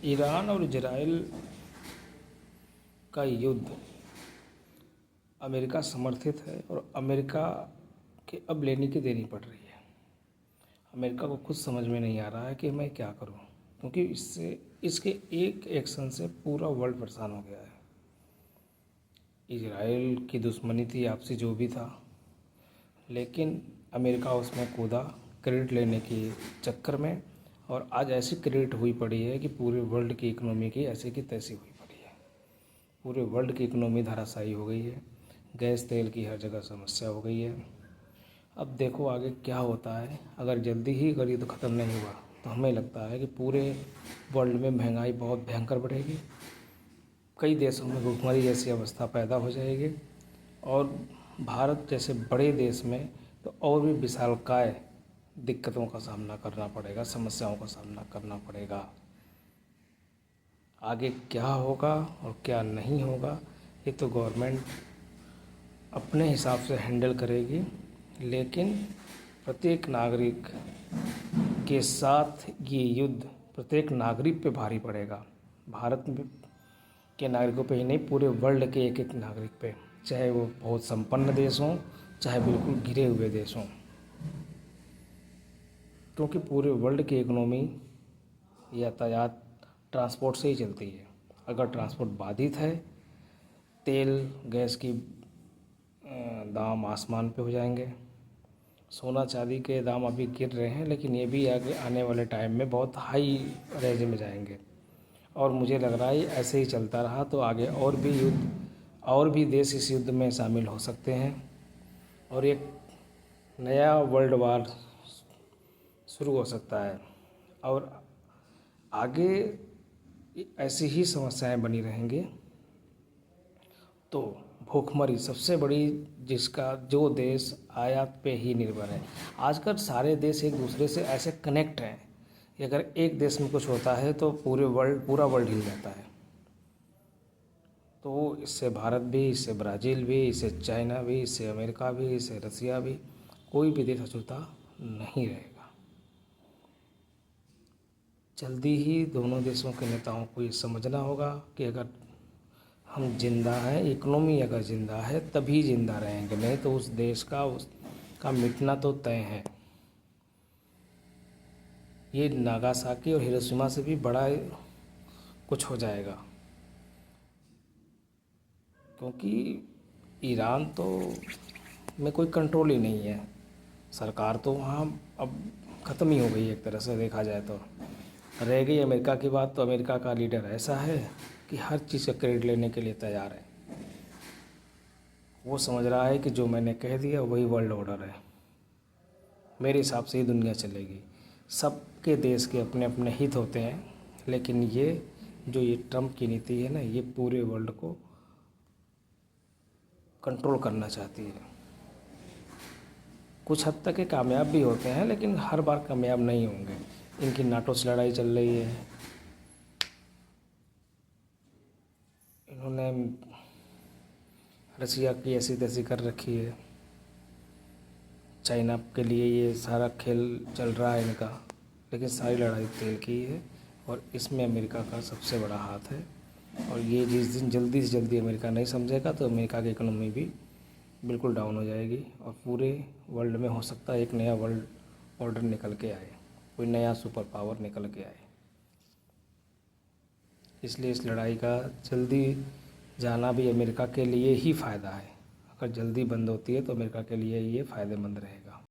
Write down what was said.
Iran और Israel का युद्ध अमेरिका समर्थित है और अमेरिका के अब लेने की देनी पड़ रही है। अमेरिका को खुद समझ में नहीं आ रहा है कि मैं क्या करूं, क्योंकि इसके एक एक्शन से पूरा वर्ल्ड परेशान हो गया है। इजराइल की दुश्मनी थी आपसी जो भी था, लेकिन अमेरिका उसमें कूदा क्रेडिट लेने के चक्कर में, और आज ऐसी क्रेडिट हुई पड़ी है कि पूरे वर्ल्ड की इकोनॉमी की ऐसी की तैसी हुई पड़ी है। पूरे वर्ल्ड की इकोनॉमी धराशायी हो गई है। गैस तेल की हर जगह समस्या हो गई है। अब देखो आगे क्या होता है। अगर जल्दी ही अगर युद्ध ख़त्म नहीं हुआ तो हमें लगता है कि पूरे वर्ल्ड में महंगाई बहुत भयंकर बढ़ेगी। कई देशों में भुखमरी जैसी अवस्था पैदा हो जाएगी, और भारत जैसे बड़े देश में तो और भी विशालकाय दिक्कतों का सामना करना पड़ेगा, समस्याओं का सामना करना पड़ेगा। आगे क्या होगा और क्या नहीं होगा ये तो गवर्नमेंट अपने हिसाब से हैंडल करेगी, लेकिन प्रत्येक नागरिक के साथ ये युद्ध प्रत्येक नागरिक पे भारी पड़ेगा। भारत के नागरिकों पे ही नहीं, पूरे वर्ल्ड के एक एक नागरिक पे, चाहे वो बहुत संपन्न देश हों चाहे बिल्कुल गिरे हुए देश हों, क्योंकि पूरे वर्ल्ड की इकोनॉमी यातायात ट्रांसपोर्ट से ही चलती है। अगर ट्रांसपोर्ट बाधित है, तेल गैस की दाम आसमान पे हो जाएंगे। सोना चांदी के दाम अभी गिर रहे हैं, लेकिन ये भी आगे आने वाले टाइम में बहुत हाई रेंज में जाएंगे, और मुझे लग रहा है ऐसे ही चलता रहा तो आगे और भी युद्ध, और भी देश इस युद्ध में शामिल हो सकते हैं, और एक नया वर्ल्ड वार शुरू हो सकता है। और आगे ऐसी ही समस्याएं बनी रहेंगी तो भूखमरी सबसे बड़ी, जिसका जो देश आयात पे ही निर्भर है। आजकल सारे देश एक दूसरे से ऐसे कनेक्ट हैं कि अगर एक देश में कुछ होता है तो पूरा वर्ल्ड हिल जाता है। तो इससे भारत भी, इससे ब्राज़ील भी, इससे चाइना भी, इससे अमेरिका भी, इससे रसिया भी, कोई भी देश अछूता नहीं रहेगा। जल्दी ही दोनों देशों के नेताओं को ये समझना होगा कि अगर हम जिंदा हैं, इकोनॉमी अगर ज़िंदा है तभी ज़िंदा रहेंगे, नहीं तो उस देश का उसका मिटना तो तय है। ये नागासाकी और हिरोशिमा से भी बड़ा कुछ हो जाएगा, क्योंकि ईरान तो में कोई कंट्रोल ही नहीं है। सरकार तो वहाँ अब ख़त्म ही हो गई एक तरह से देखा जाए तो। रह गई अमेरिका की बात, तो अमेरिका का लीडर ऐसा है कि हर चीज़ का क्रेडिट लेने के लिए तैयार है। वो समझ रहा है कि जो मैंने कह दिया वही वर्ल्ड ऑर्डर है, मेरे हिसाब से ही दुनिया चलेगी। सबके देश के अपने अपने हित होते हैं, लेकिन ये ट्रम्प की नीति है ना, ये पूरे वर्ल्ड को कंट्रोल करना चाहती है। कुछ हद तक ये कामयाब भी होते हैं, लेकिन हर बार कामयाब नहीं होंगे। इनकी नाटो से लड़ाई चल रही है, इन्होंने रसिया की ऐसी तैसी कर रखी है, चाइना के लिए ये सारा खेल चल रहा है इनका, लेकिन सारी लड़ाई तेल की है, और इसमें अमेरिका का सबसे बड़ा हाथ है। और ये जिस दिन जल्दी से जल्दी अमेरिका नहीं समझेगा तो अमेरिका की इकोनॉमी भी बिल्कुल डाउन हो जाएगी, और पूरे वर्ल्ड में हो सकता है एक नया वर्ल्ड ऑर्डर निकल के आए, कोई नया सुपर पावर निकल के आए। इसलिए इस लड़ाई का जल्दी जाना भी अमेरिका के लिए ही फ़ायदा है। अगर जल्दी बंद होती है तो अमेरिका के लिए ये फ़ायदेमंद रहेगा।